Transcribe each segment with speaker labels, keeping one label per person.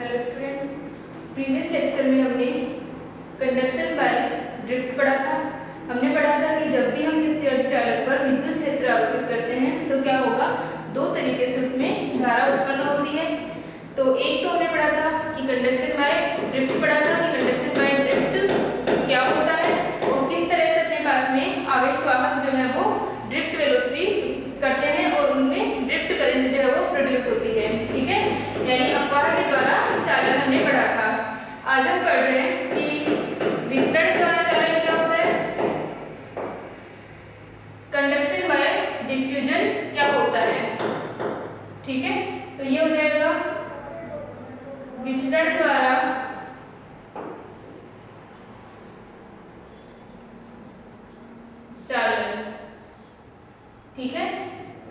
Speaker 1: Hello students, previous lecture में हमने conduction bye drift पढ़ा था। हमने पढ़ा था कि जब भी हम किसी अर्धचालक पर विद्युत क्षेत्र आरोपित करते हैं तो क्या होगा, दो तरीके से उसमें धारा उत्पन्न होती है। तो एक तो हमने पढ़ा था कि कंडक्शन बाय ड्रिफ्ट पढ़ा था कि कंडक्शन बाय ड्रिफ्ट क्या होता है और किस तरह से अपने पास में आवेश वाहक जो है वो ड्रिफ्ट वेलोसिटी करते हैं और उनमें ड्रिफ्ट करंट जो है वो प्रोड्यूस होती है। ठीक है, यानी अपवाह के द्वारा चालन हमने पढ़ा था। आज हम पढ़ रहे हैं कि विसरण द्वारा चालन क्या होता है, कंडक्शन बाय डिफ्यूजन क्या होता है। ठीक है, तो ये हो जाएगा विसरण द्वारा चालन। ठीक है,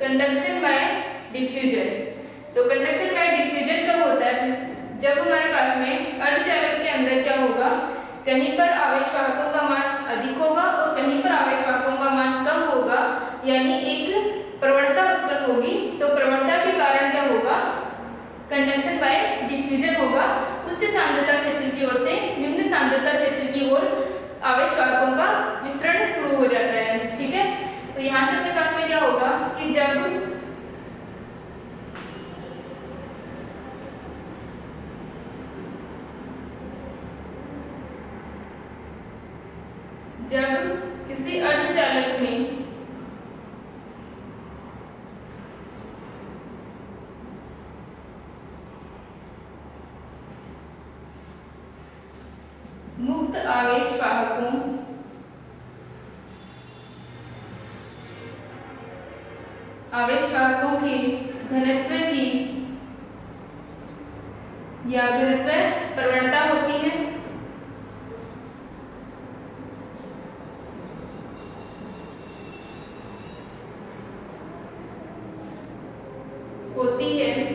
Speaker 1: कंडक्शन बाय डिफ्यूजन। तो कंडक्शन बाय डिफ्यूजन कब होता है, जब हमारे पास में अर्धचालक के अंदर क्या होगा, कहीं पर आवेश वाहकों का मान अधिक होगा और कहीं पर आवेश वाहकों का मान कम होगा, यानी एक प्रवणता उत्पन्न होगी। तो प्रवणता के कारण क्या होगा, कंडक्शन बाय डिफ्यूजन होगा। उच्च सांद्रता क्षेत्र की ओर से निम्न सांद्रता क्षेत्र की ओर आवेश वाहकों का विसरण शुरू हो जाता है। ठीक है, तो यहाँ से अपने पास में क्या होगा कि जब किसी अर्धचालक में मुक्त आवेश वाहकों के घनत्व की या घनत्व प्रवणता होती है,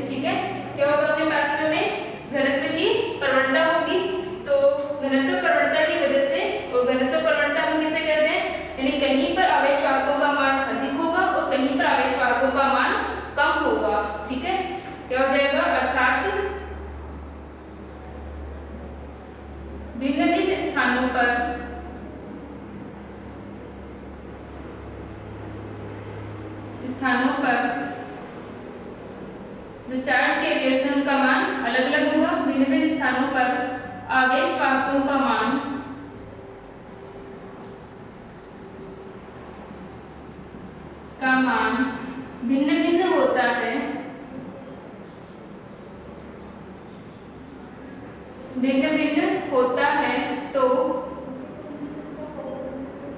Speaker 1: ठीक है, क्या होगा अपने पास में घनत्व की प्रवणता होगी। तो घनत्व प्रवणता की वजह से, और घनत्व प्रवणता हम किसे कहते हैं, यानी कहीं पर आवेश वाहकों का मान अधिक होगा और कहीं पर आवेश वाहकों का मान कम होगा। ठीक है, क्या हो जाएगा, अर्थात भिन्न भिन्न स्थानों पर जो चार्ज कैरियर्स हैं उनका मान अलग अलग होगा। भिन्न भिन्न स्थानों पर आवेश वाहकों का मान भिन्न भिन्न होता है। तो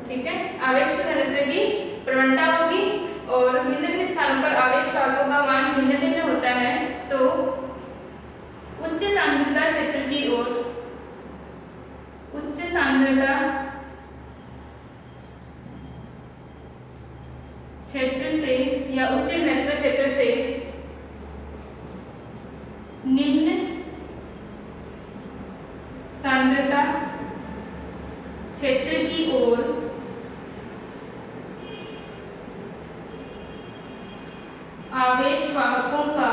Speaker 1: ठीक है, आवेश घनत्व की प्रवणता होगी और भिन्न भिन्न स्थानों पर आवेश वाहकों का मान भिन्न भिन्न होता है। तो उच्च सांद्रता क्षेत्र की ओर, उच्च सांद्रता क्षेत्र से या उच्च घनत्व क्षेत्र से निम्न सांद्रता क्षेत्र की ओर आवेश वाहकों का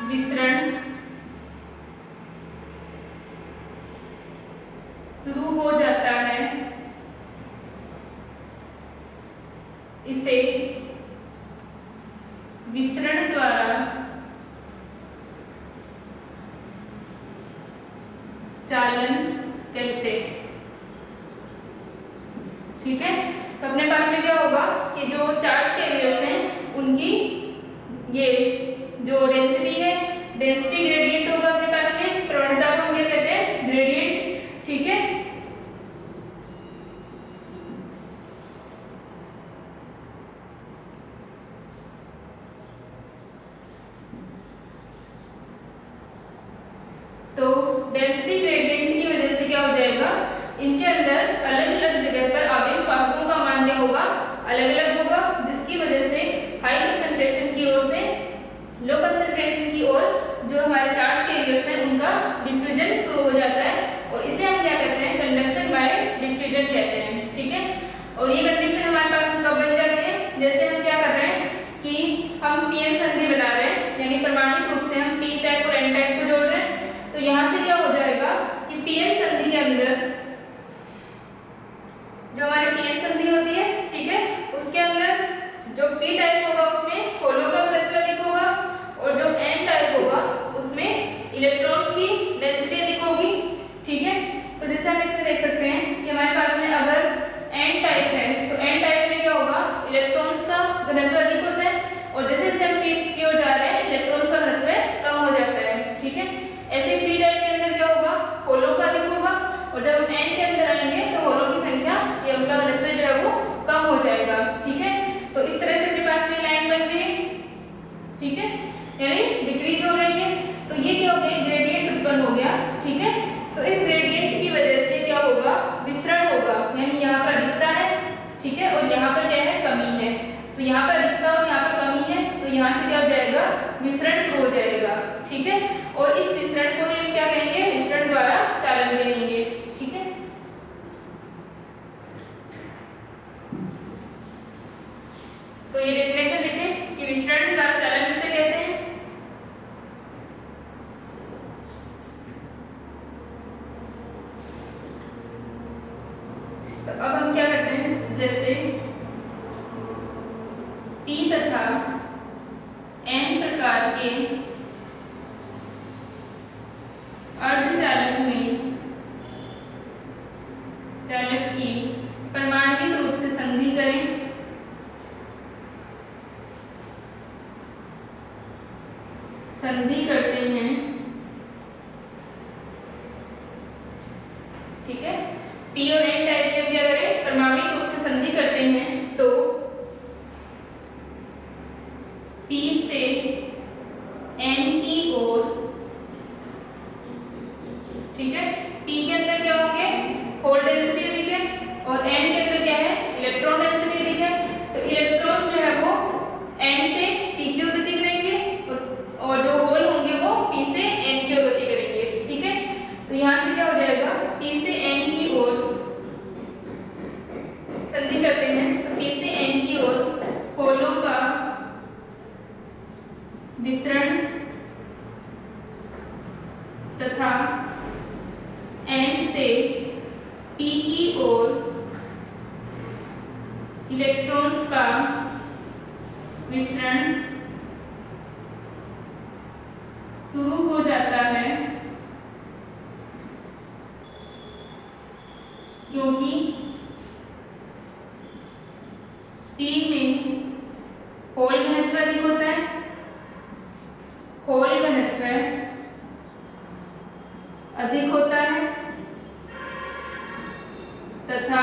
Speaker 1: विसरण शुरू हो जाता है। इसे विसरण द्वारा चालन कहते हैं। ठीक है, तो अपने पास में क्या होगा कि जो चार्ज कैरियर्स हैं उनकी ये जो डेंसिटी है, डेंसिटी ग्रेडियंट होगा अपने पास में, प्रवणता को हम क्या कहते हैं, ग्रेडियंट। ठीक है, तो डेंसिटी ग्रेडियंट की वजह से क्या हो जाएगा, इनके अंदर अलग अलग जगह पर आवेश वाहकों का मान क्या होगा, अलग अलग होगा, जिसकी वजह से हाई कंसंट्रेशन की ओर से लो कंसंट्रेशन की ओर जो हमारे चार्ज कैरियर्स हैं उनका डिफ्यूजन शुरू हो जाता है और इसे हम क्या कहते हैं, कंडक्शन बाय डिफ्यूजन कहते हैं। ठीक है, और ये कंडीशन हमारे पास कब बन जाती है, जैसे हम क्या कर रहे हैं कि हम पीएन संधि बना रहे हैं जो हमारी पीएन संधि होती है, ठीक है, उसके अंदर जो पी टाइप होगा उसमें होलों का घनत्व अधिक होगा और जो एन टाइप होगा उसमें इलेक्ट्रॉन्स की डेंसिटी अधिक होगी, ठीक है। तो जैसे हम इसमें देख सकते हैं कि हमारे पास में अगर एन टाइप है तो एन टाइप में क्या होगा, इलेक्ट्रॉन्स का घनत्व अधिक होता है और जैसे जैसे हम पी की ओर जा रहे हैं इलेक्ट्रॉन्स का घनत्व कम हो जाता है, ठीक है। ऐसे पी टाइप के अंदर क्या होगा, होलों का अधिक होगा और जब हम एन के अंदर आएंगे तो होलों की संख्या या उनका घनत्व जो है वो कम हो जाएगा, ठीक है। तो इस तरह से अपने पास में लाइन बन रही है, ठीक है, यानी डिक्रीज हो रही है। तो ये क्या हो गया, ग्रेडियंट उत्पन्न हो गया, ठीक है। तो इस ग्रेडियंट की वजह से क्या होगा, विसरण होगा, यानी यहाँ पर अधिकता है, ठीक है, और यहाँ पर क्या है, कमी है। तो यहाँ पर अधिकता और यहाँ पर कमी है, तो यहाँ से क्या हो जाएगा, विसरण शुरू हो जाएगा, ठीक है। और इस विसरण को हम क्या कहेंगे, विसरण द्वारा चालन कहेंगे, ठीक है। तो ये डेफिनेशन लिखें कि विसरण द्वारा चालन किसे कहते हैं। तो अब हम क्या करते हैं, जैसे P तथा N प्रकार के अर्धचालक में चालक की परमाणविक रूप से संधि करें, संधि करते हैं, ठीक है। P और N टाइप के हम क्या करें, परमाणविक रूप से संधि करते हैं, तो P से N की ओर, ठीक है, P के अंदर क्या होंगे, होल डेंसिटी अधिक है और N के अंदर क्या है, इलेक्ट्रॉन डेंसिटी अधिक है। तो इलेक्ट्रॉन जो है वो N से P की ओर गति करेंगे और जो होल होंगे वो P से N की ओर गति करेंगे, ठीक है। तो यहाँ से क्या हो जाएगा, P से N की ओर संधि करते हैं, तो P से N की ओर होलों का विसरण तथा N से P की ओर इलेक्ट्रॉन्स का विसरण शुरू हो जाता है, क्योंकि P में होल घनत्व अधिक होता है, होल घनत्व अधिक होता है तथा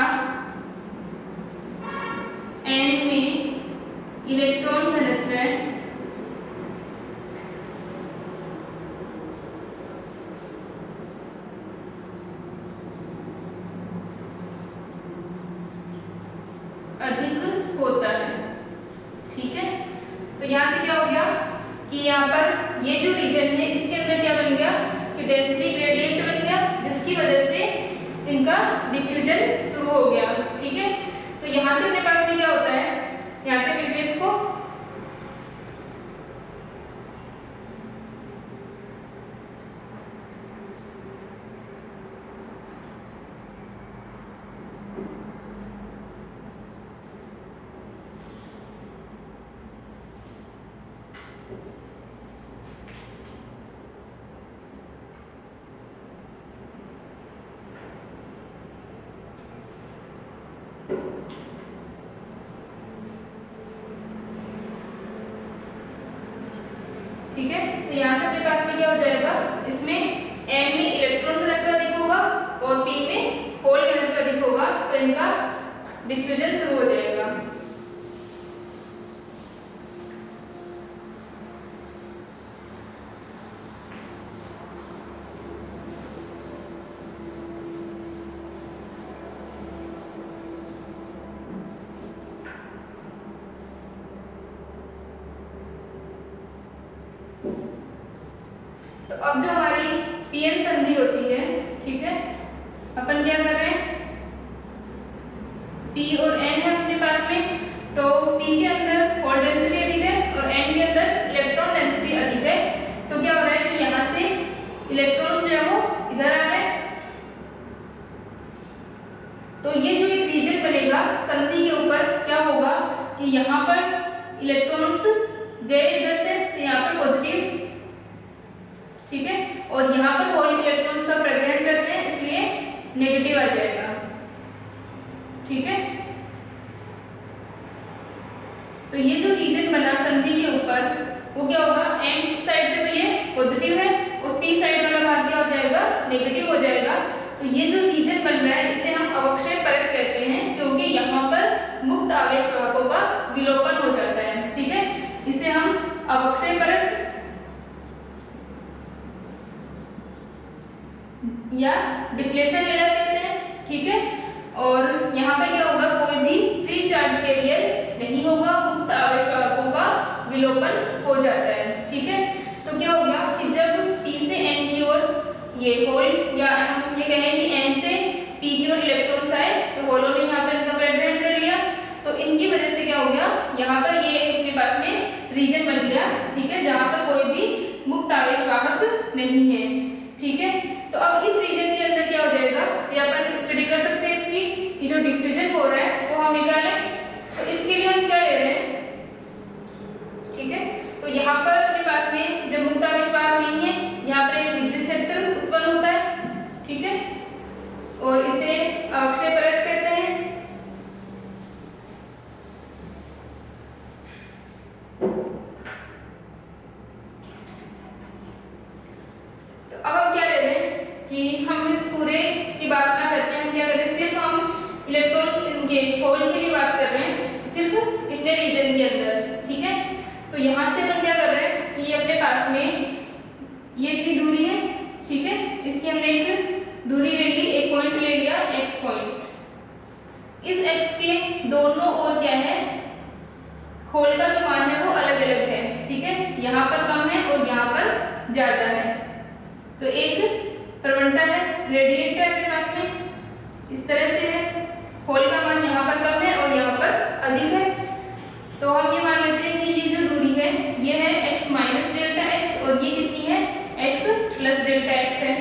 Speaker 1: N में इलेक्ट्रॉन घनत्व अधिक होता है, ठीक है। तो यहाँ से क्या हो गया कि यहाँ पर ये जो रीजन है इसके अंदर क्या बन गया कि डेंसिटी ग्रेडियंट बन गया, जिसकी वजह से इनका डिफ्यूजन शुरू हो गया, ठीक है। तो यहाँ से अपने पास में क्या होता है, यहाँ तक लिख लें इसको, ठीक है। तो यहाँ से अपने पास में क्या हो जाएगा, इसमें M में इलेक्ट्रॉन घनत्व अधिक होगा और P में होल घनत्व अधिक होगा, तो इनका डिफ्यूजन शुरू हो जाएगा। तो अब जो हमारी पीएन संधि होती है, ठीक है, अपन क्या कर रहे हैं, P और N है अपने पास में, तो P के अंदर होल डेंसिटी अधिक है और N के अंदर इलेक्ट्रॉन डेंसिटी अधिक है। तो क्या हो रहा है कि यहाँ से इलेक्ट्रॉन्स जो है वो इधर आ रहे हैं, तो ये जो एक रीजन बनेगा संधि के ऊपर क्या होगा कि यहाँ पर इलेक्ट्रॉन्स गए इधर से, तो यहाँ पर पॉजिटिव, ठीक है, और यहाँ पर होल इलेक्ट्रॉन्स का प्रग्रहण करते हैं, इसलिए नेगेटिव आ जाएगा, ठीक है। तो ये जो रीजन बना संधि के ऊपर वो क्या होगा, एन साइड से तो ये पॉजिटिव है और पी साइड वाला भाग क्या हो जाएगा, नेगेटिव हो जाएगा। तो ये जो रीजन बन रहा है इसे हम अवक्षय परत कहते हैं, क्योंकि यहाँ पर मुक्त आवेश वाहकों का विलोपन हो जाता है, ठीक है। इसे हम अवक्षय परत या डिप्लेशन लेयर कहते हैं, ठीक है। और यहाँ पर क्या होगा, कोई भी फ्री चार्ज कैरियर नहीं होगा, मुक्त आवेश वाहकों का विलोपन हो जाता है, ठीक है। तो क्या होगा कि जब P से N की ओर ये होल, या हम ये कहें कि N से P की ओर इलेक्ट्रॉन्स आए, तो होलों ने यहाँ पर इनका प्रग्रहण कर लिया, तो इनकी वजह से क्या हो गया, यहाँ पर ये अपने पास में रीजन बन गया, ठीक है, जहाँ पर कोई भी मुक्त आवेश वाहक नहीं है, ठीक है। तो अब इस रीजन के अंदर क्या हो जाएगा, ये अपन स्टडी कर सकते हैं इसकी, ये जो डिफ्यूजन हो रहा है वो हम निकालें। तो इसके लिए हम क्या ले रहे हैं, ठीक है, तो यहाँ पर अपने पास में जब मुक्त आवेश वाहक नहीं है, यहाँ पर एक विद्युत क्षेत्र उत्पन्न होता है, ठीक है, और इसे अवक्षय परत कहते हैं। तो अब हम क्या ले रहे हैं कि हम इस पूरे की बात ना करके हम क्या करें, सिर्फ हम इलेक्ट्रॉन इनके होल के लिए बात कर रहे हैं, सिर्फ इतने रीजन के अंदर, ठीक है। तो यहाँ से हम क्या कर रहे हैं कि ये अपने पास में ये इतनी दूरी है, ठीक है, इसकी हमने एक दूरी ले ली, एक पॉइंट ले लिया x पॉइंट। इस x के दोनों ओर क्या है, होल का जो मान है वो अलग अलग है, ठीक है, यहाँ पर कम है और यहाँ पर ज्यादा है। तो एक प्रवणता है, ग्रेडियंट है अपने पास में, इस तरह से है, होल का मान यहाँ पर कम है और यहाँ पर अधिक है। तो हम ये मान लेते हैं कि ये जो दूरी है ये है x माइनस डेल्टा x, और ये कितनी है, x प्लस डेल्टा x है,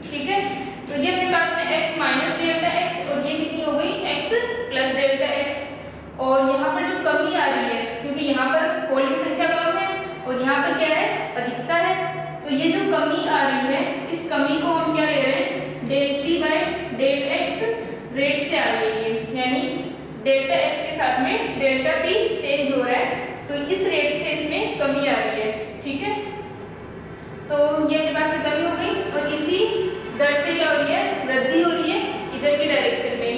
Speaker 1: ठीक है। तो ये अपने पास में x माइनस डेल्टा x और ये कितनी हो गई, x प्लस डेल्टा x। और यहाँ पर जो कमी आ रही है, क्योंकि यहाँ पर होल की संख्या कम है और यहाँ पर क्या है, अधिकता है, तो ये जो कमी आ रही है इस कमी को हम क्या ले रहे हैं, del t by del x rate से आ रही है, यानी डेल्टा x के साथ में डेल्टा p चेंज हो रहा है, तो इस रेट से इसमें कमी आ रही है, ठीक है। तो ये अपने पास में कमी हो गई और इसी दर से क्या हो रही है, वृद्धि हो रही है इधर की डायरेक्शन में।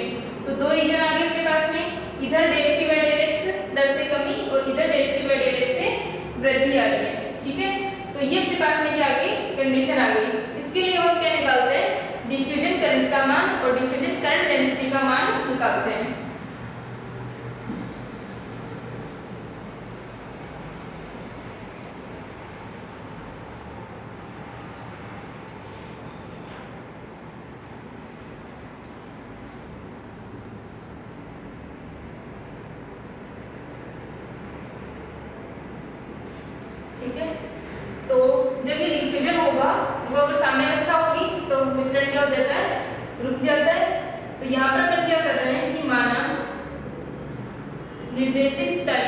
Speaker 1: तो दो रीजन आ गए अपने पास में, इधर del p by del x दर से कमी और इधर del p by del x से वृद्धि आ रही है, ठीक है। तो ये अपने पास में क्या आ गई, कंडीशन आ गई। इसके लिए हम क्या निकालते हैं, डिफ्यूजन करंट का मान और डिफ्यूजन करंट डेंसिटी का मान निकालते हैं। ठीक है, तो जब ये डिफ्यूजन होगा वो अगर साम्य अवस्था होगी तो मिश्रण क्या हो जाता है, रुक जाता है। तो यहाँ पर अपन क्या कर रहे हैं कि माना निर्देशित तल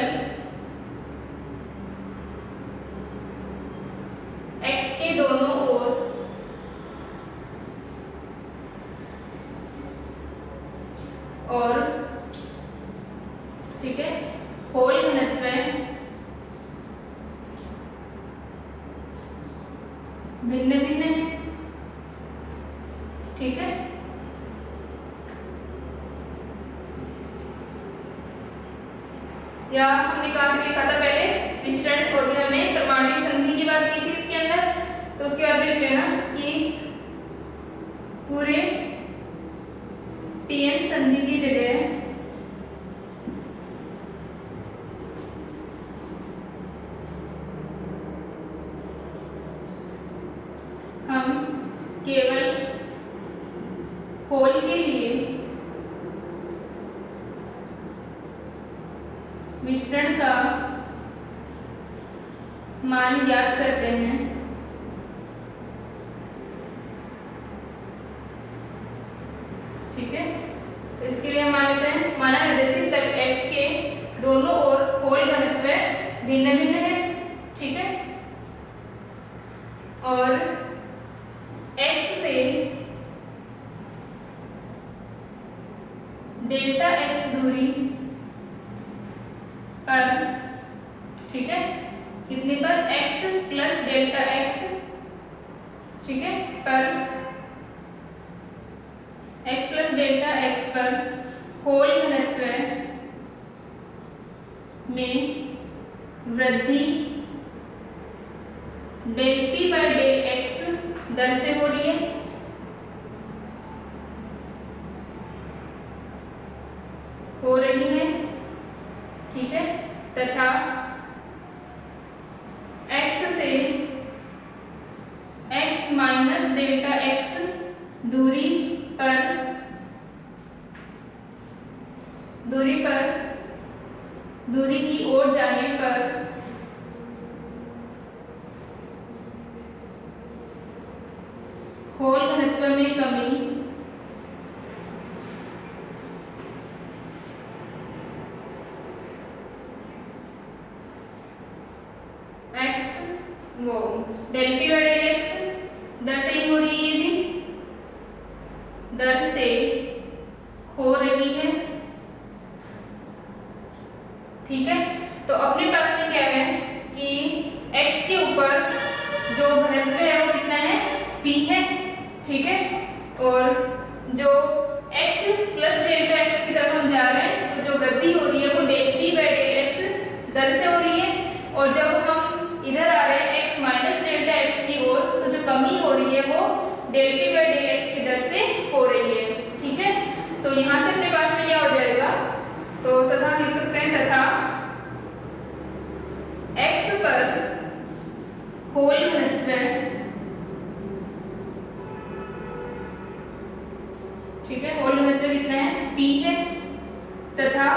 Speaker 1: x के दोनों ओर और, ठीक है, होल घनत्व भिन्न भिन्न है, ठीक है। या हमने कहा लिखा था पहले मिश्रण, और फिर हमने परमाणु संधि की बात की थी इसके अंदर, तो उसके बाद लिख लेना कि पूरे pn संधि की जगह हम केवल होल के लिए मिश्रण का मान ज्ञात करते हैं, ठीक है। तो इसके लिए हम मान लेते हैं दोनों ओर होल घनत्व भिन्न भिन्न है, ठीक है। और x से डेल्टा x दूरी पर, ठीक है, कितने पर, x प्लस डेल्टा x, ठीक है, पर x प्लस डेल्टा x पर होल घनत्व में वृद्धि del p by del x दर से हो रही है, ठीक है, तथा x से x माइनस डेल्टा x दूरी की ओर जाने पर होल घनत्व में कमी del P by del X दर से ही हो रही है, ये भी दर से हो रही है, ठीक है। तो अपने पास में क्या है कि x के ऊपर जो घनत्व है वो कितना है, p है, ठीक है। और जो x प्लस डेल्टा x की तरफ हम जा रहे हैं तो जो वृद्धि हो रही है वो del p by del x दर से हो रही है। और जब हम इधर आ रहे हैं x माइनस डेल्टा x की ओर तो जो कमी हो रही है वो del p by del x की दर से हो रही है, ठीक है। तो यहाँ से अपने पास में क्या हो जाएगा, तो तथा लिख सकते हैं तथा x पर होल घनत्व, ठीक है, होल घनत्व कितना है, p है, तथा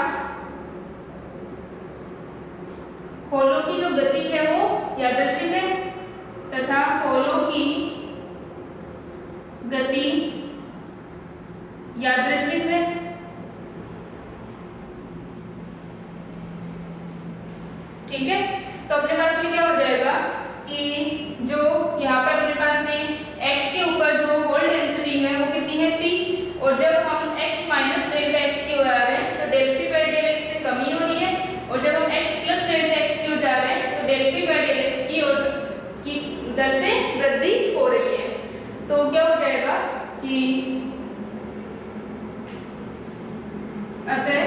Speaker 1: होलों की जो गति है वो यादृच्छिक है, तथा होलों की गति यादृच्छिक है, ठीक है। तो अपने पास में क्या हो जाएगा कि जो यहाँ पर अपने पास में x के ऊपर जो होल डेंसिटी है वो कितनी है, p, और जब हम x माइनस डेल्टा x की ओर आ रहे हैं तो del p by del x से कमी हो रही है, और जब हम x प्लस डेल्टा x की ओर जा रहे हैं तो del p by del x की ओर की दर से वृद्धि हो रही है। तो क्या हो जाएगा कि अतः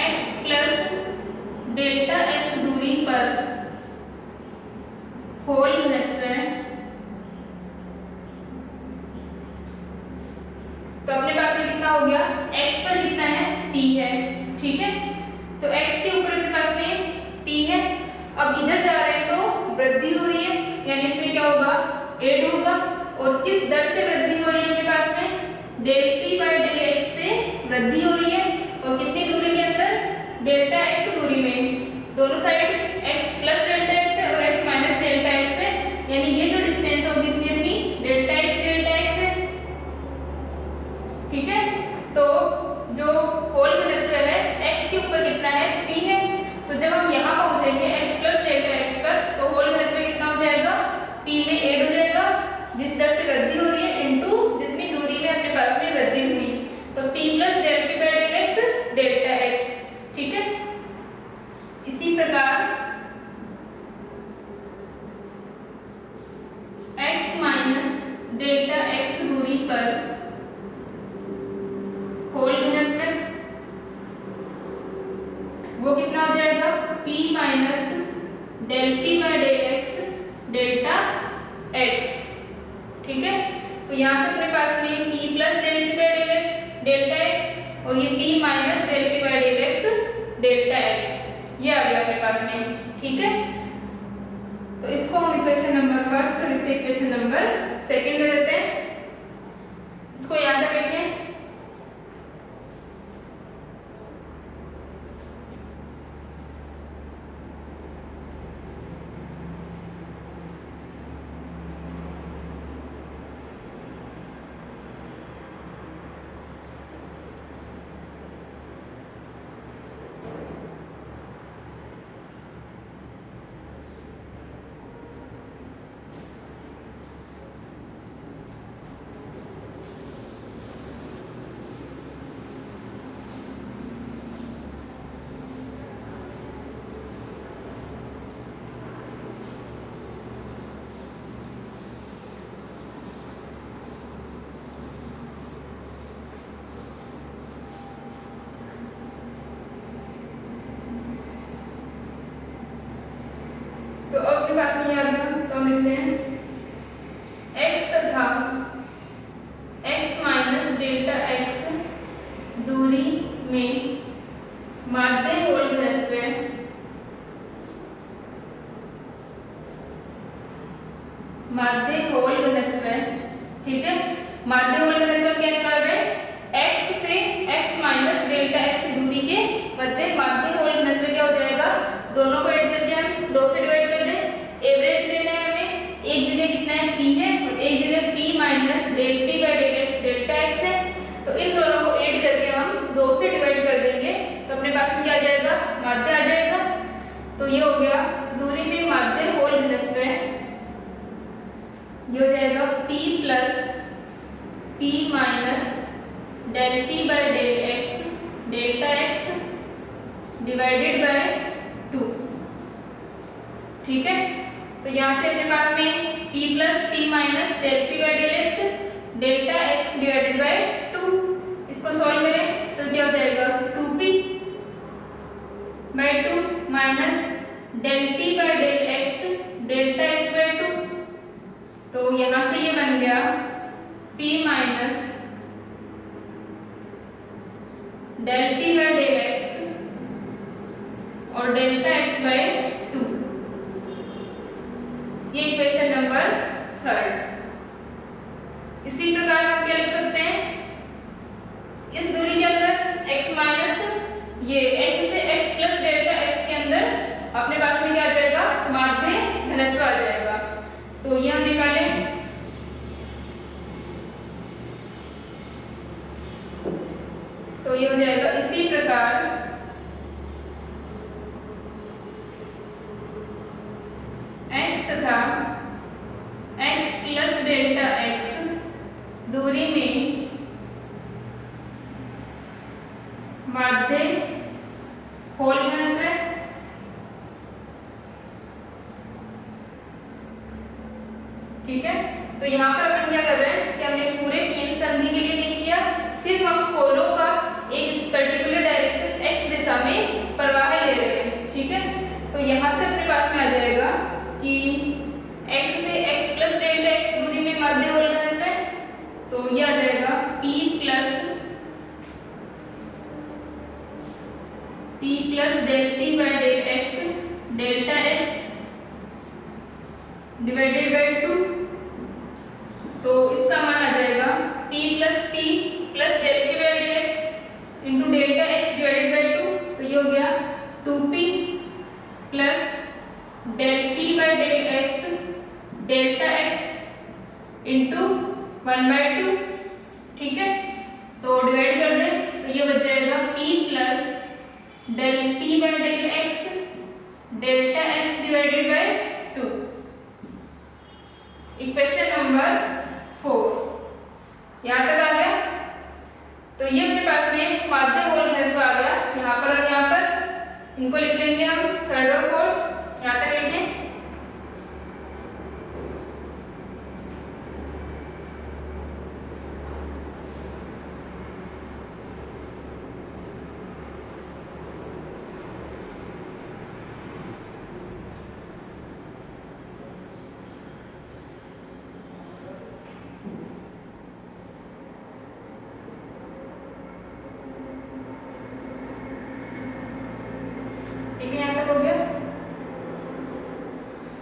Speaker 1: x प्लस डेल्टा x दूरी पर होल घनत्व, तो अपने पास में कितना हो गया, x पर कितना है, p है, ठीक है। तो x के ऊपर अपने पास में p है, अब इधर जा रहे हैं तो वृद्धि हो रही है, यानी इसमें क्या होगा, ऐड होगा, और किस दर से वृद्धि हो रही है अपने पास में, del p by del x से वृद्धि हो रही है, और कितनी दूरी के अंदर, डेल्टा x दूरी में, दोनों side x plus delta x है और x माइनस डेल्टा x है, यानी ये जो डिस्टेंस है वो कितनी है अपनी, डेल्टा x है, ठीक है। तो जो होल घनत्व है x के ऊपर कितना है, p है, तो जब हम यहाँ पहुंचेंगे x प्लस डेल्टा x पर तो होल घनत्व कितना हो जाएगा, p में ऐड हो जाएगा जिस दर से वृद्धि हो रही है इनटू जितनी दूरी में अपने पास में वृद्धि हुई, तो p plus del p by del x delta x, ठीक है। इसी प्रकार x माइनस डेल्टा x दूरी पर होल घनत्व वो कितना हो जाएगा, p minus del p by del x delta x, ठीक है। तो यहाँ से अपने पास में p plus del p by del x delta x और ये p minus del p by del x delta x, ये आ गया अपने पास में, ठीक है। तो इसको हम इक्वेशन नंबर फर्स्ट और इसे इक्वेशन नंबर सेकंड दे देते हैं, इसको याद रखें। बोलते हैं x तथा x माइनस डेल्टा x दूरी में माध्य होल घनत्व ठीक है। माध्य होल घनत्व क्या निकाल रहे हैं, x से x माइनस डेल्टा x दूरी के मध्य माध्य होल घनत्व क्या हो जाएगा, दोनों को ऐड करके हम 2 से डिवाइड कर दें। एवरेज लेना है हमें, एक जगह कितना है p है और एक जगह p minus del p by del x delta x है, तो इन दोनों को ऐड करके हम 2 से डिवाइड कर देंगे तो अपने पास में क्या आ जाएगा, माध्य आ जाएगा। तो ये हो गया दूरी में माध्य होल घनत्व, ये हो जाएगा p plus p minus del p by del x delta x divided by 2, ठीक है। तो यहाँ से अपने पास में p plus p minus del p by del x delta x divided by 2, इसको सॉल्व करें तो क्या हो जाएगा 2p by 2 minus del p by del x delta x by 2, तो यहाँ से ये बन गया p minus del p by del x और डेल्टा x बाय 2, ये इक्वेशन नंबर 3। इसी प्रकार हम क्या लिख सकते हैं, इस दूरी के अंदर x माइनस ये x से x प्लस डेल्टा x के अंदर अपने पास में क्या आ जाएगा, माध्य घनत्व आ जाएगा। तो ये हम निकालें, तो ये हो जाएगा इसी प्रकार x तथा x प्लस डेल्टा x दूरी में माध्य होल घनत्व, ठीक है। तो यहाँ पर अपन क्या कर रहे हैं कि हमने पूरे पीएन संधि के लिए नहीं किया, सिर्फ हम होलों का एक पर्टिकुलर डायरेक्शन x दिशा में प्रवाह ले रहे हैं, ठीक है। तो यहाँ से अपने पास में आ जाएगा कि x से x प्लस डेल्टा x दूरी में माध्य होल घनत्व, तो ये आ जाएगा p plus del p by del x delta x divided by 2, तो इसका मान आ जाएगा p plus del p by del x into delta x divided by 2, तो ये हो गया 2p plus del p by del x delta x into 1/2, ठीक है। तो डिवाइड कर दें तो ये बच जाएगा p plus del p by del x delta x divided by 2, equation number 4। यहाँ तक आ गया। तो ये अपने पास में माध्य होल घनत्व आ गया, यहाँ पर और यहाँ पर इनको लिख लेंगे हम 3rd और 4th, यहाँ तक लिखें। हो गया।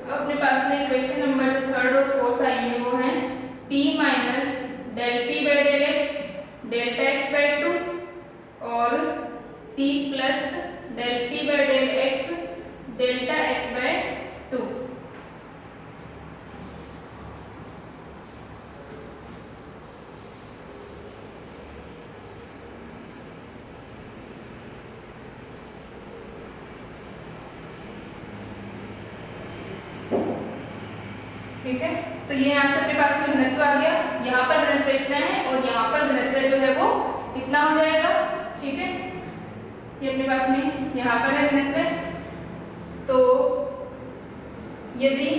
Speaker 1: अब अपने पास में इक्वेशन नंबर जो 3rd और 4th आई है वो है p minus del p by del x delta x by 2 और p plus del p by del x delta x by 2। ठीक है, तो ये यहाँ से अपने पास में घनत्व आ गया, यहाँ पर घनत्व इतना है और यहाँ पर घनत्व जो है वो इतना हो जाएगा। ठीक है, ये अपने पास में यहाँ पर है घनत्व। तो यदि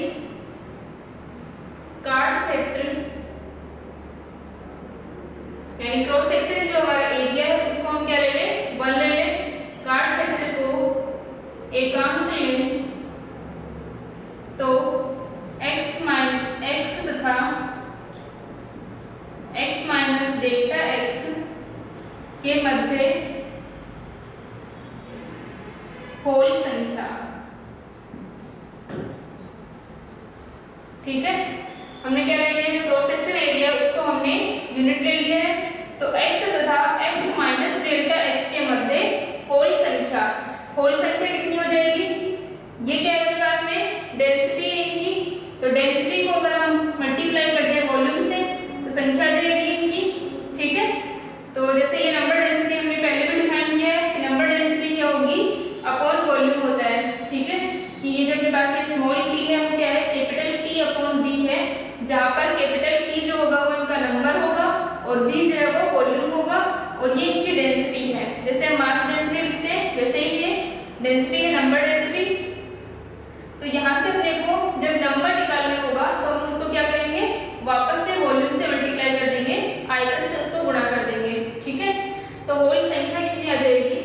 Speaker 1: काट क्षेत्र यानी क्रॉस सेक्शन जो हमारा एरिया है उसको हम क्या ले लें, 1 ले लें। काट क्षेत्र को एकांक लें तो x ठीक है, हमने क्या ले लिया, जो क्रॉस सेक्शन एरिया उसको हमने यूनिट ले लिया है। तो x तथा x माइनस डेल्टा x के मध्य होल संख्या कितनी हो जाएगी, ये क्या है अपने पास में डेंसिटी है इनकी। तो डेंसिटी को अगर हम मल्टीप्लाई कर दें वॉल्यूम से तो संख्या आ जाएगी इनकी। ठीक है, तो जैसे ये नंबर डेंसिटी हमने पहले भी डिफाइन किया है कि नंबर डेंसिटी क्या होगी, अपॉन वॉल्यूम होता है। ठीक है, कि ये जो अपने पास में स्मॉल p है वो क्या है, कैपिटल P अपॉन v है, जहाँ पर कैपिटल P जो होगा वो इनका नंबर होगा और v जो है वो वॉल्यूम होगा और ये इनकी डेंसिटी है। जैसे हम मास डेंसिटी लिखते हैं वैसे ही ये डेंसिटी है, नंबर डेंसिटी। तो यहाँ से अपने को जब नंबर निकालने होगा तो हम उसको क्या करेंगे, वापस से वॉल्यूम से मल्टीप्लाई कर देंगे, आयतन से उसको गुणा कर देंगे। ठीक है, तो होल संख्या कितनी आ जाएगी,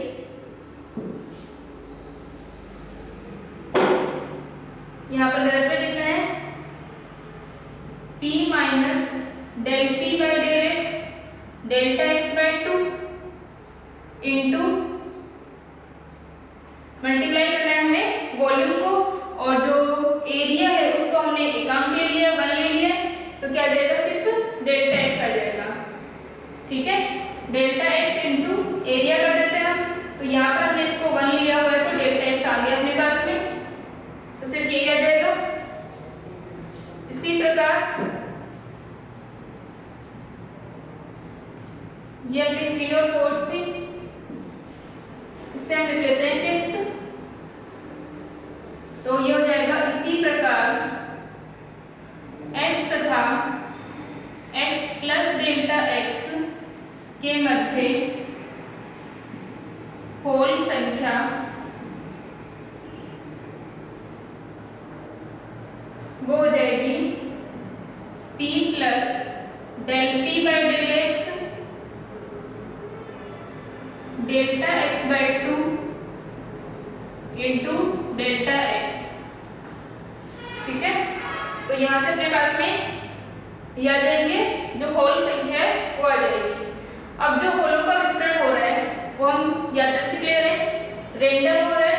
Speaker 1: यहाँ पर गलत में लिखना है p minus del p by del x delta x by 2 into multiply करना है हमें वॉल्यूम को और जो एरिया है उसको हमने एकांक ले लिया, 1 ले लिया, तो क्या आ जाएगा, सिर्फ डेल्टा x आ जाएगा। ठीक है, डेल्टा x इंटू एरिया कर देते हैं हम, तो यहाँ पर हमने इसको 1 लिया हुआ है तो डेल्टा x आ गया अपने पास में, तो सिर्फ ये आ जाएगा। इसी प्रकार ये अपनी 3 और 4 थी, इससे हम लिख लेते हैं 5th, तो ये हो जाएगा इसी प्रकार x तथा x प्लस डेल्टा x के मध्य होल संख्या वो हो जाएगी p plus del p by del x delta x by 2 into delta x। ठीक है, तो यहाँ से अपने पास में ये आ जाएंगे, जो होल संख्या है वो आ जाएगी। अब जो होलों का विस्तरण हो रहा है वो हम यादृच्छिक ले रहे हैं, रेंडम हो रहा है।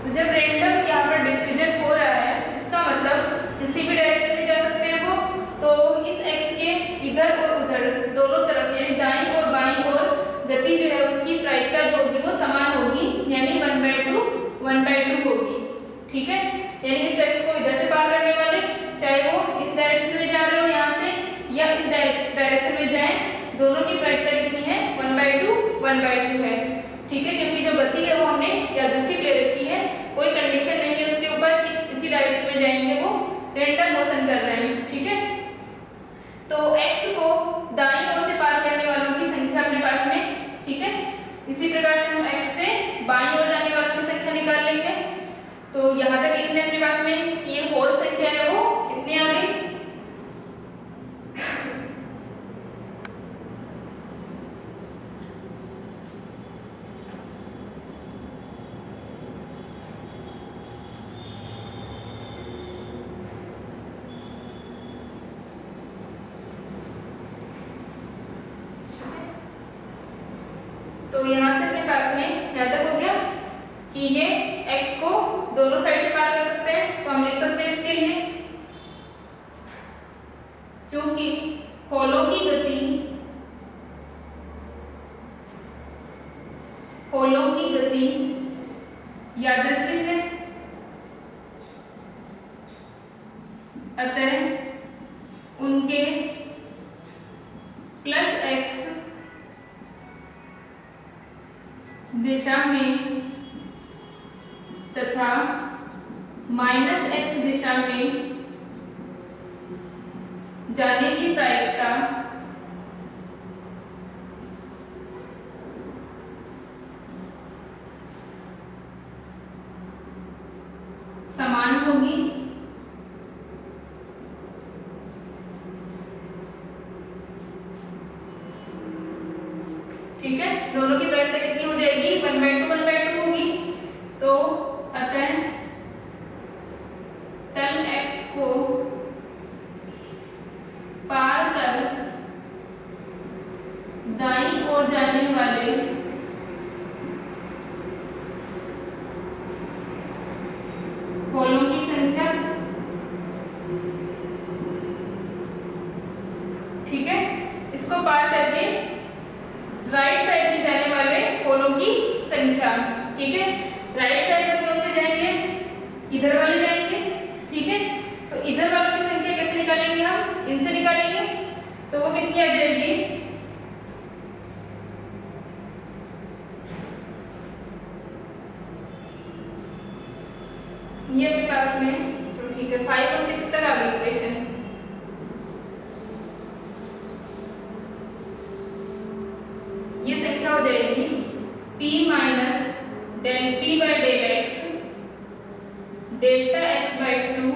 Speaker 1: तो जब रेंडम यहाँ पर डिफ्यूजन हो रहा है इसका मतलब किसी भी डायरेक्शन में जा सकते हैं वो, तो इस x के इधर और उधर दोनों तरफ यानी दाईं और बाईं ओर गति जो है उसकी प्रायिकता जो होगी वो समान होगी, यानी 1/2 होगी। ठीक है, यानी इस x को इधर से पार करने वाले चाहे वो इस डायरेक्शन में जा रहे हो यहाँ से या इस डायरेक्शन में जाएं, दोनों की प्रायिकता कितनी है, 1/2 है। ठीक है, क्योंकि जो गति है वो हमने यादृच्छिक ले रखी है, कोई कंडीशन नहीं है उसके ऊपर कि इसी डायरेक्शन में जाएंगे, वो रेंडम मोशन कर रहे हैं। ठीक है, तो x को दाईं ओर से पार करने वालों की संख्या अपने पास में। ठीक है, इसी प्रकार से हम x से बाईं ओर जाने वालों की संख्या निकाल लेंगे। तो यहाँ तक लिख लें अपने पास में कि ये होल संख्या है वो कितनी आ गई, तो यहाँ से अपने पास में यहाँ तक हो गया कि ये x को दोनों साइड से पार कर सकते हैं। तो हम लिख सकते हैं इसके लिए, चूंकि होलों की गति यादृच्छिक है, अतः उनके प्लस x दिशा में तथा माइनस x दिशा में जाने की प्रायिकता समान होगी। ठीक है, दोनों की प्रायिकता कितनी हो जाएगी, 1/2 होगी। तो अतः तल x को पार कर दाईं ओर जाने वाले राइट साइड में जाने वाले होलों की संख्या। ठीक है, राइट साइड में कौन से जाएंगे, इधर वाले जाएंगे। ठीक है, तो इधर वालों की संख्या कैसे निकालेंगे, हम इनसे निकालेंगे। तो वो कितनी आ जाएगी, ये अपने पास में, चलो ठीक है, 5 और 6 तक आ गई इक्वेशन। ये संख्या हो जाएगी p minus del p by del x delta x by 2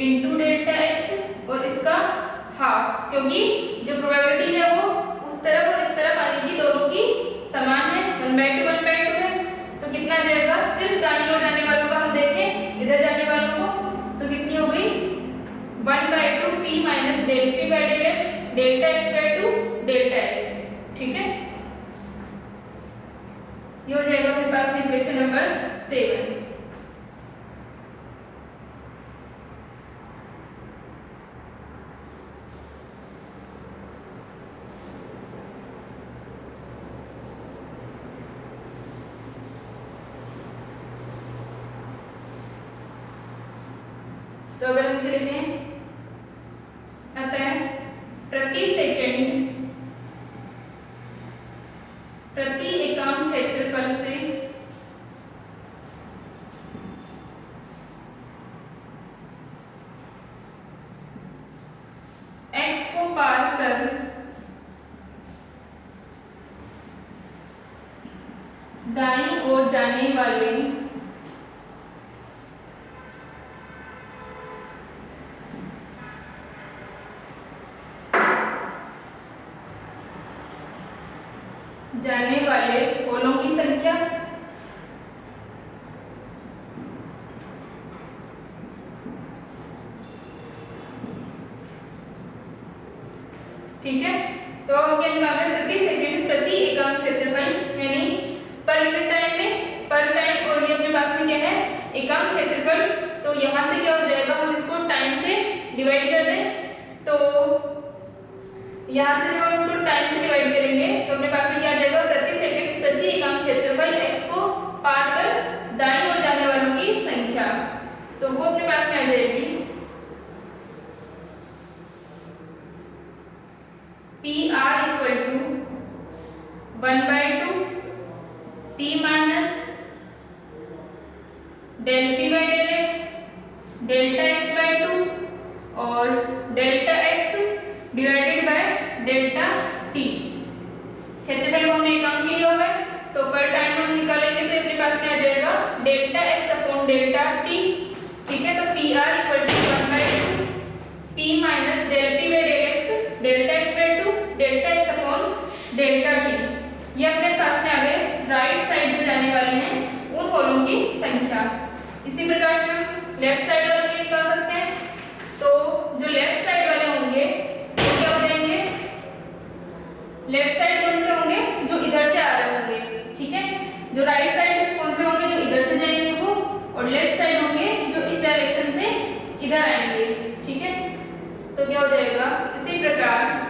Speaker 1: into delta x और इसका हाफ, क्योंकि जो प्रोबेबिलिटी है वो उस तरफ और इस तरफ आने की दोनों की समान है, 1/2 1/2 है। तो कितना आ जाएगा, सिर्फ दाईं ओर जाने वालों का हम देखें, इधर जाने वालों को, तो कितनी हो गई 1/2 p minus del p by del x delta x by 2 delta x। ठीक है, ये हो जाएगा अपने पास में क्वेश्चन नंबर 7। तो अगर हम इसे लिखते हैं, अतः प्रति सेकंड प्रति एकांक क्षेत्रफल से x को पार कर दाईं ओर जाने वाले होलों की संख्या। ठीक है, तो हम क्या निकाल रहे हैं, प्रति सेकंड प्रति एकांक क्षेत्रफल, यानी पर यूनिट टाइम में, पर टाइम, और ये अपने पास में क्या है, एकांक क्षेत्रफल। तो यहाँ से क्या हो जाएगा, हम इसको टाइम से डिवाइड कर दें। तो यहाँ से जब हम इसको टाइम से डिवाइड करेंगे तो अपने पास में क्या आ जाएगा, प्रति सेकंड प्रति एकांक क्षेत्रफल x को पार कर दाईं ओर जाने वालों की संख्या। तो वो अपने पास में आ जाएगी PR equal to 1/2 p minus del p by del x delta x by 2 और delta x divided by delta t। क्षेत्रफल को हमने एकांक लिया हुआ है, तो पर टाइम हम निकालेंगे तो अपने पास में आ जाएगा delta x upon delta t। ठीक है, तो PR equal to 1/2 p minus del p by del x delta x by 2 delta x upon delta t। ये अपने पास में आ गए राइट साइड जो जाने वाले हैं उन होलों की संख्या। इसी प्रकार से हम लेफ्ट साइड वालों के निकाल सकते हैं। तो जो लेफ्ट साइड वाले होंगे वो क्या हो जाएंगे, लेफ्ट साइड कौन से होंगे, जो इधर से आ रहे होंगे। ठीक है, जो राइट साइड कौन से होंगे, जो इधर से जाएंगे वो, और लेफ्ट साइड होंगे जो इस डायरेक्शन से इधर आएंगे। ठीक है, तो क्या हो जाएगा, इसी प्रकार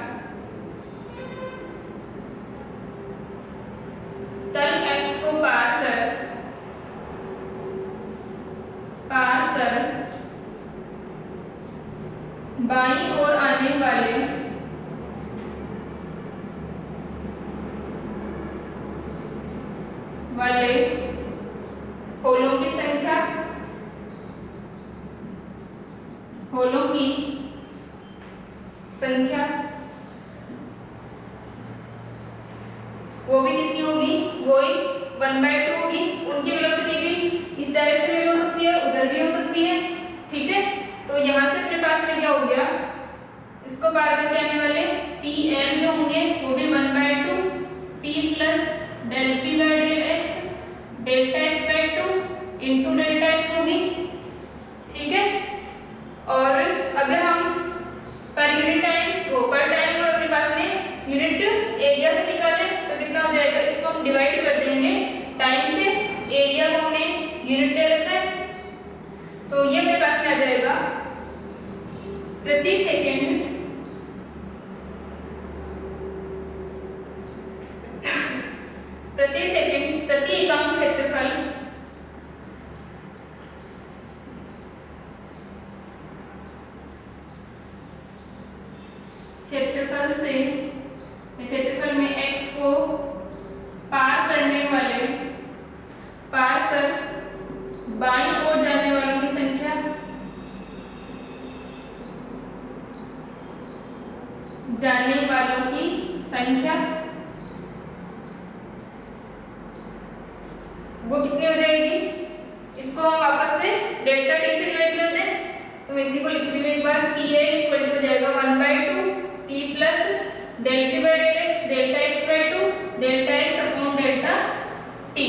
Speaker 1: तल x को पार कर बाईं ओर आने वाले होलों की संख्या, वो भी कितनी होगी, वो ही 1/2 होगी। उनकी वेलोसिटी भी इस डायरेक्शन में भी हो सकती है, उधर भी हो सकती है। ठीक है, तो यहाँ से अपने पास में क्या हो गया, इसको पार करके आने वाले PL जो होंगे वो भी 1/2 p plus del p by del x delta x by 2 into delta x होगी। ठीक है, और अगर हम पर यूनिट टाइम को पर टाइम और अपने पास में यूनिट एरिया से निकालें तो कितना हो जाएगा, इसको हम डिवाइड कर देंगे टाइम से, एरिया को हमने यूनिट ले रखा है। तो ये अपने पास में आ जाएगा प्रति सेकंड प्रति सेकंड प्रति एकांक क्षेत्रफल क्षेत्रफल में x को पार कर बाईं ओर जाने वालों की संख्या वो कितनी हो जाएगी? इसको हम वापस से डेल्टा टी से डिवाइड कर दें तो मैं इसी को लिख रही हूँ एक बार। पी ए इक्वल टू हो जाएगा 1/2 p plus del p by del x delta x by 2 delta x upon delta t.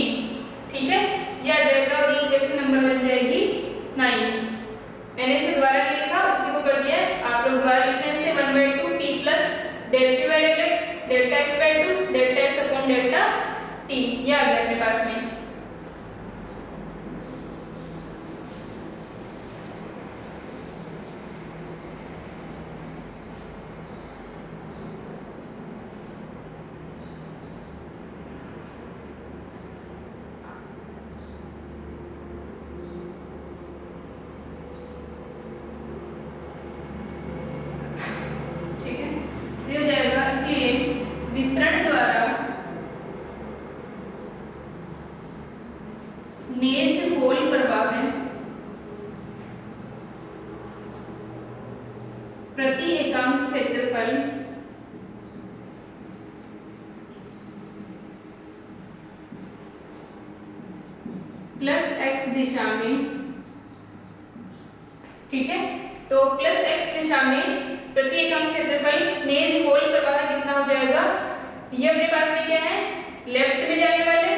Speaker 1: ठीक है, ये आ जाएगा और इक्वेशन नंबर बन जाएगी 9। मैंने इसे दोबारा नहीं लिखा, उसी को कर दिया। आप लोग दोबारा लिखने से 1/2 p plus del p by del x delta x by 2 delta x upon delta t, ये आ गया अपने पास में। हो जाएगा, इसलिए विसरण द्वारा नेज होल प्रवाह प्रति एकांक क्षेत्रफल प्लस x दिशा में। ठीक है, तो प्लस x दिशा में प्रति एकांक क्षेत्रफल नेज होल प्रवाह कितना हो जाएगा? ये अपने पास में क्या है? लेफ्ट में जाने वाले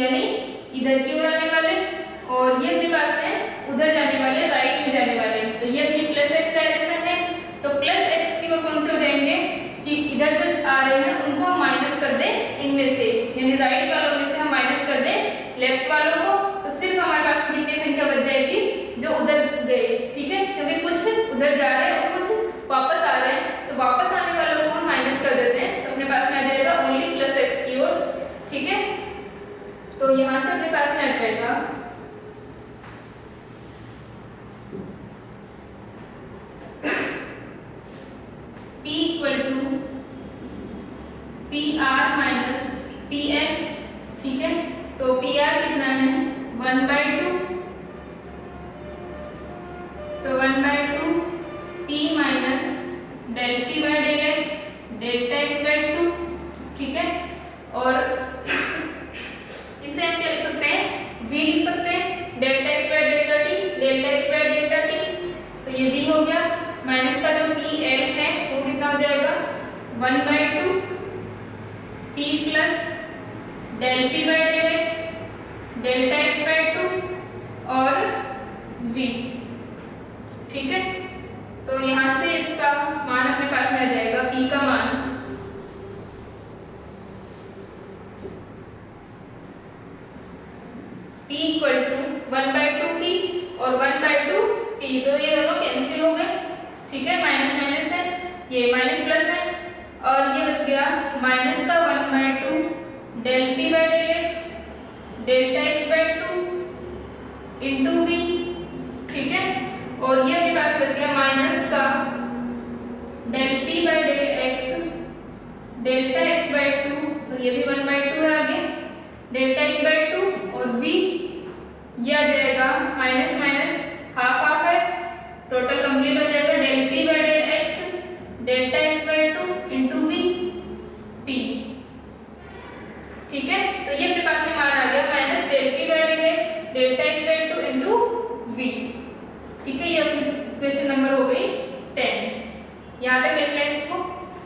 Speaker 1: यानी इधर की ओर आने वाले, और ये अपने पास है उधर जाने वाले राइट में जाने वाले। तो ये अपनी प्लस x डायरेक्शन है, तो प्लस x की ओर कौन से हो जाएंगे कि इधर जो आ रहे हैं उनको हम माइनस कर दें इनमें से, यानी राइट वालों में से हम माइनस कर दें लेफ्ट वालों को, तो सिर्फ हमारे पास में कितनी संख्या बच जाएगी जो उधर गए। ठीक है, क्योंकि कुछ उधर जा रहे हैं और कुछ वापस आ रहे हैं, तो वापस आने वालों को हम माइनस कर देते हैं, तो अपने पास में आ जाएगा ओनली प्लस x की ओर। ठीक है, तो यहाँ से अपने पास में आ जाएगा P equal to p r minus p l. ठीक है, तो पी आर कितना है? 1/2, तो 1/2 p minus del p by del x delta x by 2। ठीक है, और इसे हम क्या लिख सकते हैं? v लिख सकते हैं, delta x by delta T delta x by delta T, तो ये v हो गया। माइनस का जो पी एल है वो कितना हो जाएगा? 1/2 p plus del p by del x delta x by 2 और v। ठीक है, तो यहाँ से इसका मान अपने पास में आ जाएगा, p का मान p इक्वल टू 1/2 p और 1/2 p, तो ये दोनों कैंसिल हो गए। ठीक है, माइनस माइनस है, ये माइनस प्लस है, और ये बच गया माइनस का 1/2 del p by del x delta x by 2 into v। ठीक है, और ये अपने पास बच गया माइनस का del p by del x delta x by 2, और ये भी 1/2 है आगे डेल्टा एक्स बाई 2 और v। ये आ जाएगा माइनस माइनस हाफ हाफ है, टोटल कंप्लीट हो जाएगा del p by del x delta x by 2 into v p। ठीक है, तो ये अपने पास में मान आ गया minus del p by del x delta x by 2 into v। ठीक है, ये अपनी क्वेश्चन नंबर हो गई 10। यहाँ तक लिख लें इसको।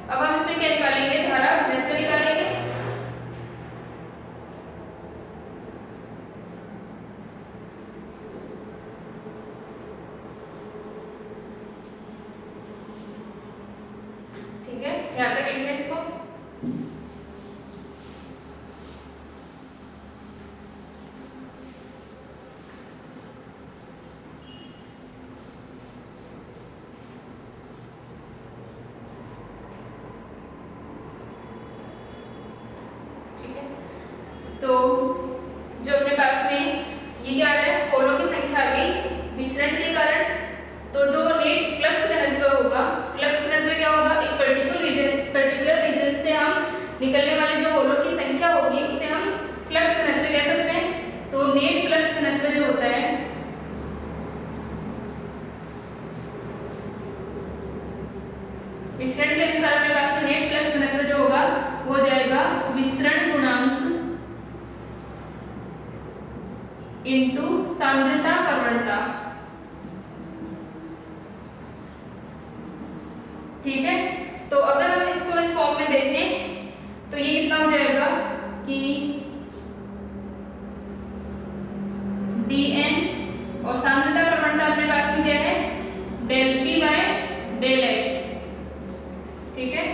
Speaker 1: अब हम इसमें क्या निकालेंगे? धारा घनत्व निकालेंगे। तो जो अपने पास में ये क्या आ रहा है, होलों की संख्या आ गई विचरण के कारण। तो जो नेट फ्लक्स घनत्व होगा, फ्लक्स घनत्व क्या होगा, एक पर्टिकुलर रीजन से हम निकलने वाले जो होलों की संख्या होगी उसे हम फ्लक्स घनत्व कह सकते हैं। तो नेट फ्लक्स घनत्व जो होता है विसरण के अनुसार अपने पास में नेट फ्लक्स घनत्व जो होगा वो हो जाएगा विसरण गुणांक इंटू सांद्रता प्रवणता। ठीक है, तो अगर हम इसको इस फॉर्म में देखें तो ये कितना हो जाएगा कि dn और सांद्रता प्रवणता अपने पास में क्या है, del p by del x। ठीक है,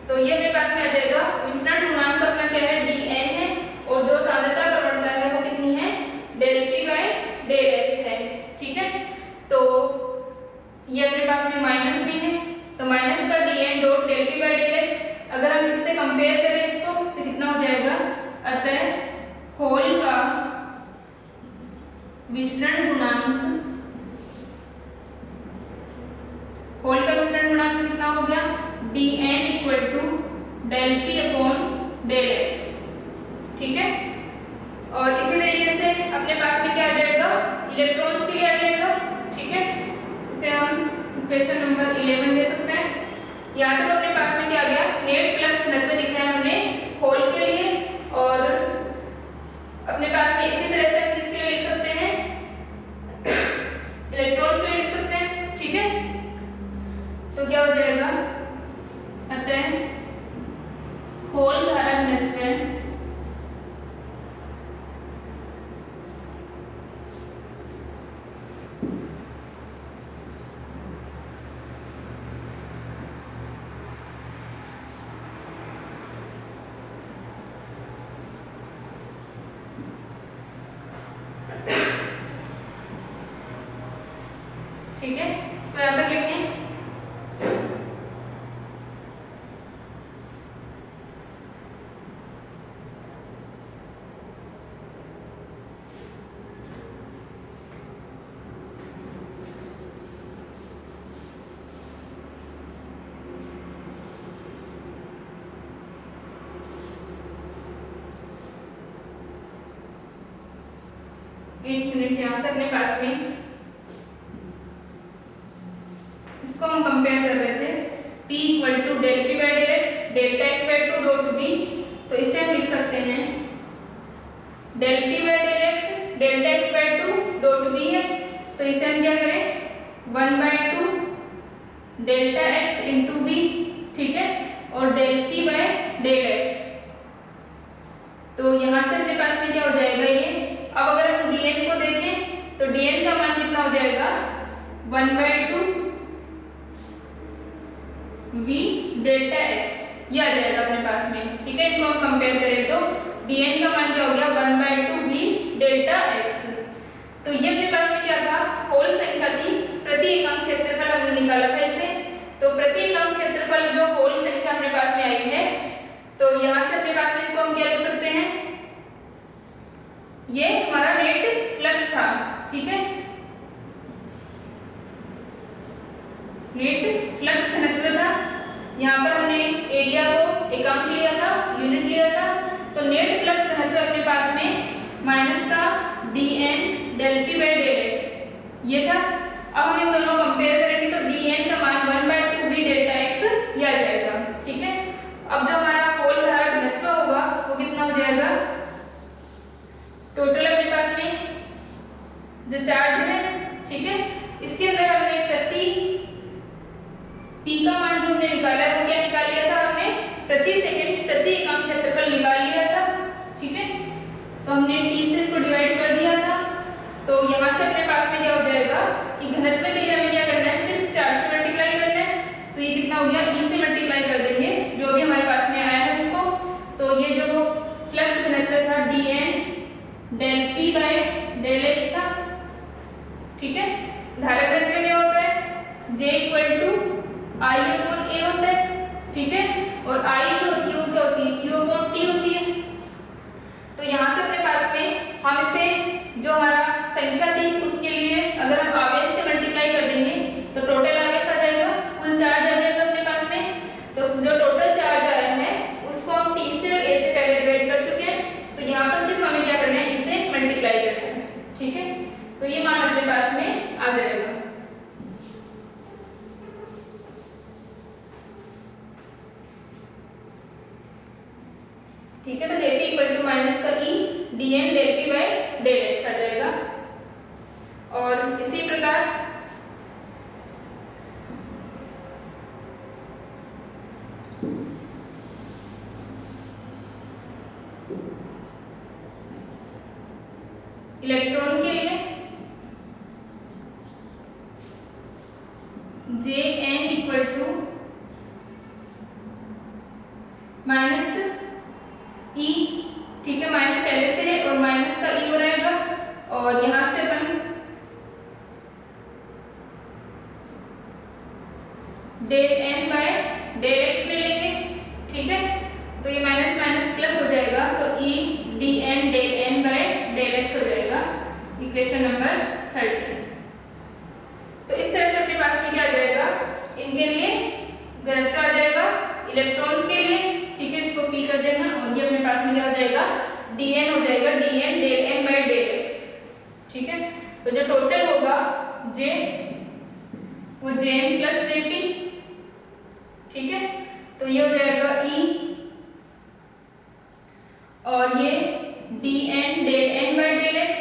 Speaker 1: तो ये मेरे पास में आ जाएगा विसरण गुणांक अपना क्या है, dn है, और जो सांद्रता प्रवणता है वो कितनी है, del p by del x है। ठीक है, तो ये अपने पास में माइनस में है, तो माइनस का dn dot del p by del x, अगर हम इससे कंपेयर करें इसको तो कितना हो जाएगा, अतः होल का विसरण गुणांक, होल का विसरण गुणांक कितना हो गया, dn equal to del p upon del x। ठीक है, और इसी तरीके से अपने पास में क्या आ जाएगा, इलेक्ट्रॉन्स के लिए आ जाएगा। ठीक है, इसे हम क्वेश्चन नंबर 11 दे सकते हैं। यहाँ तक अपने पास में क्या आ गया, नेट फ्लक्स घनत्व लिखा है हमने होल के लिए, और अपने पास में इसी तरह से हम किसके लिए लिख सकते हैं, इलेक्ट्रॉन्स के लिए लिख सकते हैं। ठीक है, तो क्या हो जाएगा, अतः होल धारा घनत्व ठीक है, तो यहाँ तक लिखें। एक मिनट, यहाँ से अपने पास में इसको हम कंपेयर कर रहे थे, p equal to del p by del x delta x by 2 dot b, तो इसे हम लिख सकते हैं del p by del x delta x by 2 dot b है, तो इसे हम क्या करें 1 by 2 delta x into b। ठीक है, और del p by del x, तो यहाँ से अपने पास में क्या हो जाएगा ये। अब अगर हम dn को देखें तो dn का मान कितना हो जाएगा, 1 बाय 2 v डेल्टा x, ये आ जाएगा अपने पास में। ठीक है, इनको हम कंपेयर करें तो dn का मान क्या हो गया, 1 बाय 2 v डेल्टा x। तो ये अपने पास में क्या था, होल संख्या थी, प्रति एकांक क्षेत्रफल हमने निकाला था इसे। तो प्रति एकांक क्षेत्रफल जो होल संख्या अपने पास में आई है, तो यहाँ से अपने पास में इसको हम क्या लिख सकते हैं, ये हमारा नेट फ्लक्स था। ठीक है, नेट फ्लक्स घनत्व था, यहाँ पर हमने एरिया को एकांक लिया था, यूनिट लिया था, तो नेट फ्लक्स घनत्व अपने पास में माइनस का dn del p by del x ये था। अब हम इन दोनों कंपेयर करेंगे तो dn का मान 1 बाय 2 v डेल्टा x ये आ जाएगा। ठीक है, अब जो हमारा होल धारा घनत्व होगा वो कितना हो जाएगा, टोटल अपने पास में जो चार्ज है, ठीक है, इसके अंदर हमने प्रति p का मान जो हमने निकाला है वो क्या निकाल लिया था, हमने प्रति सेकंड प्रति एकांक क्षेत्रफल निकाल लिया था। ठीक है, तो हमने t से इसको डिवाइड कर दिया था, तो यहाँ से अपने पास में क्या हो जाएगा कि घनत्व के लिए हमें क्या करना है, सिर्फ चार्ज से मल्टीप्लाई करना है। तो ये कितना हो गया, e से मल्टीप्लाई कर देंगे जो भी हमारे पास में आया है इसको। तो ये जो फ्लक्स घनत्व था dn del p by del x था। ठीक है, धारा घनत्व क्या होता है, J equal to I upon A होता है, ठीक है। और I जो होती है वो क्या होती है, Q अपॉन T होती है। तो यहाँ से अपने पास में हम इसे जो हमारा संख्या थी उसके लिए अगर हम आवेश से मल्टीप्लाई कर देंगे तो टोटल आवेश आ जाएगा, कुल चार्ज आ जाएगा अपने पास में। तो जो टोटल चार्ज आया है उसको हम T से और A से पहले डिवाइड कर चुके हैं, तो यहाँ पर सिर्फ हमें क्या करना है, इसे मल्टीप्लाई करना है, ठीक है। तो ये मान अपने पास में आ जाएगा। ठीक है, तो Jp इक्वल टू माइनस का E dN del P बाय del x आ जाएगा। और इसी प्रकार इलेक्ट्रॉन के लिए Jn equal to minus E, ठीक है, माइनस पहले से है और माइनस का E हो रहेगा। और यहाँ से अपन del n by del x ले लेंगे, ठीक है। तो ये माइनस माइनस प्लस हो जाएगा, तो E dn del n by del x हो जाएगा, इक्वेशन नंबर 30। तो इस तरह से अपने पास में क्या आ जाएगा, इनके लिए घनत्व आ जाएगा इलेक्ट्रॉन्स के लिए, ठीक है। इसको P कर देना और ये अपने पास में क्या हो जाएगा, dn हो जाएगा dn del n by del x, ठीक है। तो जो टोटल होगा J वो Jn प्लस Jp, ठीक है। तो ये हो जाएगा E और ये dn del n by del x,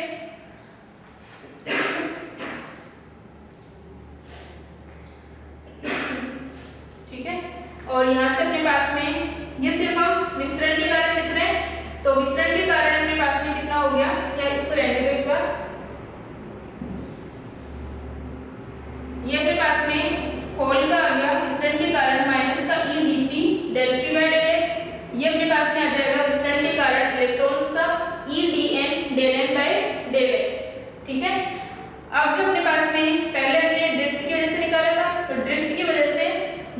Speaker 1: ठीक है। और यहाँ से अपने पास में ये सिर्फ हम विसरण के कारण लिख रहे हैं, तो विसरण के कारण अपने पास में कितना हो गया, या इसको रहने दो एक बार। ये अपने पास में होल का आ गया, विसरण के कारण माइनस का E dP del P by del x। ये अपने पास में आ जाएगा विसरण के कारण इलेक्ट्रॉन्स का E dN del n by del x, ठीक है। अब जो अपने पास में पहले हमने ड्रिफ्ट की वजह से निकाला था, तो ड्रिफ्ट की वजह से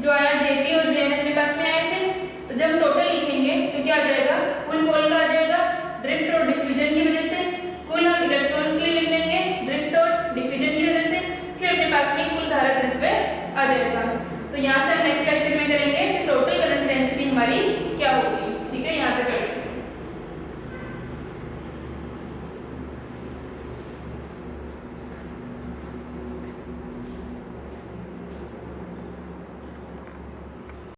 Speaker 1: जो आया Jp और Jn अपने पास में आए थे, तो जब टोटल लिखेंगे तो क्या आ जाएगा, कुल होल का आ जाएगा। ड्रिफ्ट और डिफ्यूजन की वजह से कुल हम इलेक्ट्रॉन्स के लिए लिख लेंगे, ड्रिफ्ट और डिफ्यूजन की वजह से, फिर अपने पास में कुल धारक घनत्व आ जाएगा। तो यहाँ से हम नेक्स्ट